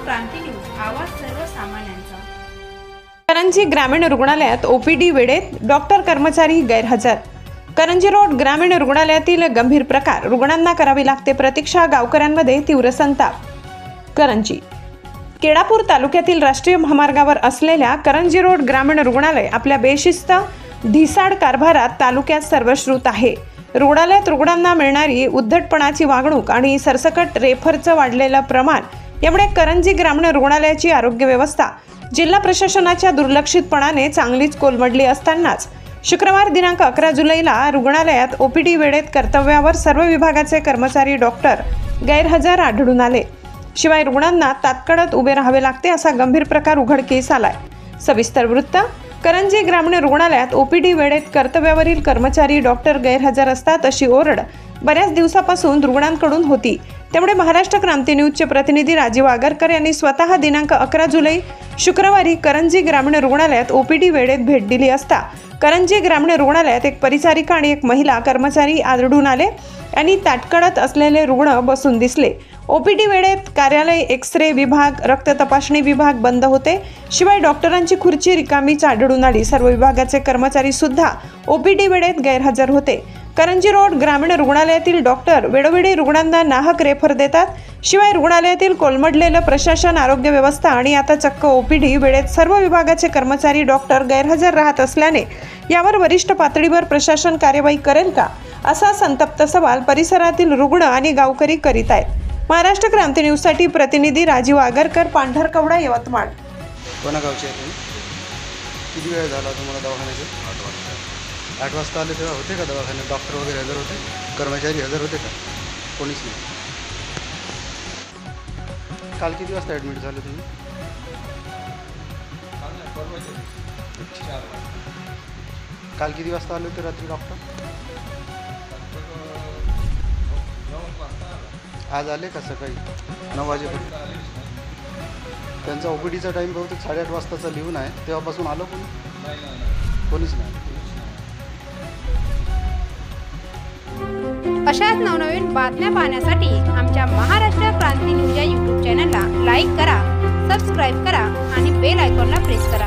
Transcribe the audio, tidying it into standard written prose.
क्रांती news, आवाज सर्वसामान्यांचा। करंजी ग्रामीण रुग्णालयात ओपीडी वेळेत डॉक्टर कर्मचारी गैरहजर। करंजी रोड ग्रामीण रुग्णालयातील गंभीर प्रकार, रुग्णांना करावी लागते प्रतीक्षा, गावकऱ्यांमध्ये तीव्र संताप। करंजी केळापूर तालुक्यातील राष्ट्रीय महामार्गावर असलेल्या करंजी रोड ग्रामीण रुग्णालय आपल्या बेशिस्त ढिसाड कारभारात तालुक्यात सर्वश्रुत आहे। रुग्णालयात रुग्णांना मिळणारी उद्धटपणाची वागणूक आणि सरसकट रेफरचं वाढलेलं प्रमाण यामुळे करंजी ग्रामीण रुग्णालयाची आरोग्य व्यवस्था जिल्हा प्रशासनाच्या दुर्लक्षितपणाने चांगलीच कोलमडली असतानाच शुक्रवार दिनांक 11 जुलैला रुग्णालयात ओपीडी वेळेत कर्तव्यावर सर्व विभागाचे कर्मचारी डॉक्टर गैरहजर आढळून आले। शिवाय रुग्णांना तात्काळात उभे राहावे लागते असा गंभीर प्रकार उघडकीस आलाय। सविस्तर वृत्त। करंजी ग्रामीण रुग्णालयात ओपीडी वेळेत कर्तव्यावरील कर्मचारी डॉक्टर गैरहजर असतात अशी ओरड बऱ्याच दिवसापासून रुग्णांकडून होती। त्यामुळे महाराष्ट्र क्रांती न्यूजचे प्रतिनिधी राजीव आगरकर यांनी स्वतः दिनांक 11 जुलै शुक्रवारी करंजी ग्रामीण रुग्णालयात ओपीडी वेळेत भेट दिली असता करंजी ग्रामीण रुग्णालयात एक परिचारिका आणि एक महिला कर्मचारी आढळून आले आणि ताटकळत असलेले रुग्ण बसून दिसले। ओपीडी वेळेत कार्यालय, एक्स-रे विभाग, रक्त तपासणी विभाग बंद होते। शिवाय डॉक्टरांची खुर्ची रिकामीच आढळून आली। सर्व विभागाचे कर्मचारी सुद्धा ओपीडी वेळेत गैरहजर होते। करंजी रोड ग्रामीण रुग्णालयातील डॉक्टर वेळोवेळी रुग्णांना नाहक रेफर देतात। शिवाय रुग्णालयातील कोलमडलेलं प्रशासन, आरोग्य व्यवस्था आणि आता चक्क ओपीडी वेळेत सर्व विभागाचे कर्मचारी डॉक्टर गैरहजर राहत असल्याने यावर वरिष्ठ पातळीवर प्रशासन कार्यवाही करेल का, असा संतप्त सवाल परिसरातील रुग्ण आणि गावकरी करीत आहेत। महाराष्ट्र क्रांती न्यूजसाठी प्रतिनिधी राजीव आगरकर, पांढरकवडा, यवतमाळ। कोणा गावचे आहे तुम्ही? किती वेळ झाला तुम्हाला दवाखान्याचे? 8 वाजता आले तेव्हा होते का दवाखान्यात? डॉक्टर वगैरे हजर होते? कर्मचारी हजर होते का? कोणीच नाही। काल किती वाजता ॲडमिट झाले तुम्ही? काल किती वाजता आले होते रात्री डॉक्टर? आज आले का सकाळी 9 वाजेपर्यंत? त्यांचा ओपीडीचा टाईम बहुतेक 8:30 वाजताचा लिहून आहे, तेव्हापासून आलो कोणीच नाही। अशाच नवनवीन बातम्या पाहण्यासाठी आमच्या महाराष्ट्र क्रांती न्यूज या YouTube चॅनलला लाईक करा, सबस्क्राईब करा आणि बेल आयकॉनला प्रेस करा।